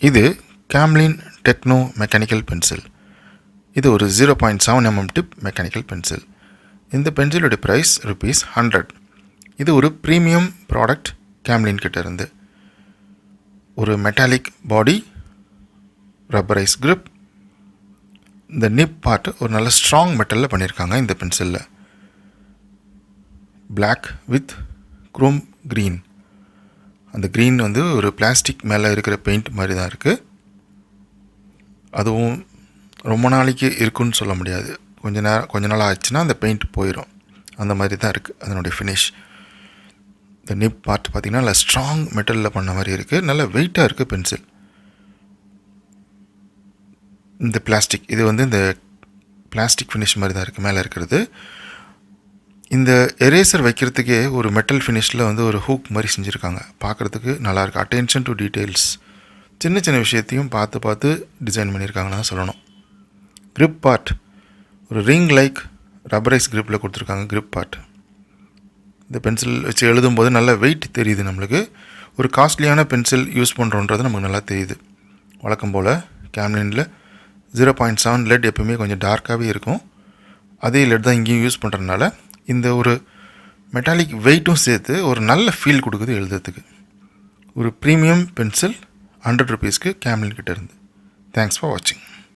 இது Camlin Techno mechanical pencil. இது ஒரு 0.7 mm டிப் மெக்கானிக்கல் பென்சில். இந்த பென்சிலோட ப்ரைஸ் ₹100. இது ஒரு ப்ரீமியம் ப்ராடக்ட் Camlin கிட்ட இருந்து. ஒரு மெட்டாலிக் பாடி, ரப்பரைஸ் grip. இந்த நிப் பார்ட் ஒரு நல்ல ஸ்ட்ராங் மெட்டலில் பண்ணியிருக்காங்க இந்த பென்சிலில். Black with chrome green. அந்த க்ரீன் வந்து ஒரு பிளாஸ்டிக் மேலே இருக்கிற பெயிண்ட் மாதிரி தான் இருக்குது. அதுவும் ரொம்ப நாளைக்கு இருக்குன்னு சொல்ல முடியாது. கொஞ்ச நாள் ஆச்சுன்னா அந்த பெயிண்ட் போயிடும். அந்த மாதிரி தான் இருக்குது அதனுடைய ஃபினிஷ். இந்த நிப் பார்ட் பார்த்திங்கன்னா நல்லா ஸ்ட்ராங் மெட்டலில் பண்ண மாதிரி இருக்குது. நல்ல வெயிட்டாக இருக்குது பென்சில். இந்த பிளாஸ்டிக் இது வந்து இந்த பிளாஸ்டிக் ஃபினிஷ் மாதிரி தான் இருக்குது மேலே இருக்கிறது. இந்த எரேசர் வைக்கிறதுக்கே ஒரு மெட்டல் ஃபினிஷில் வந்து ஒரு ஹூக் மாதிரி செஞ்சுருக்காங்க. பார்க்குறதுக்கு நல்லாயிருக்கு. அட்டென்ஷன் டு டீட்டெயில்ஸ், சின்ன சின்ன விஷயத்தையும் பார்த்து டிசைன் பண்ணியிருக்காங்கன்னு தான் சொல்லணும். grip பார்ட் ஒரு ரிங் லைக் ரப்பரைஸ் gripல கொடுத்துருக்காங்க. grip பார்ட் இந்த பென்சில் வச்சு எழுதும்போது நல்ல வெயிட் தெரியுது நம்மளுக்கு. ஒரு காஸ்ட்லியான பென்சில் யூஸ் பண்ணுறோன்றது நமக்கு நல்லா தெரியுது. வழக்கம் போல் Camlinல 0.7 லெட் எப்பவுமே கொஞ்சம் டார்க்காகவே இருக்கும். அதே லெட் தான் இங்கேயும் யூஸ் பண்ணுறதுனால இந்த ஒரு மெட்டாலிக் வெயிட்டும் சேர்த்து ஒரு நல்ல ஃபீல் கொடுக்குது எழுதுறதுக்கு. ஒரு ப்ரீமியம் பென்சில் ₹100 Camlin கிட்ட இருந்து. தேங்க்ஸ் ஃபார் வாட்சிங்.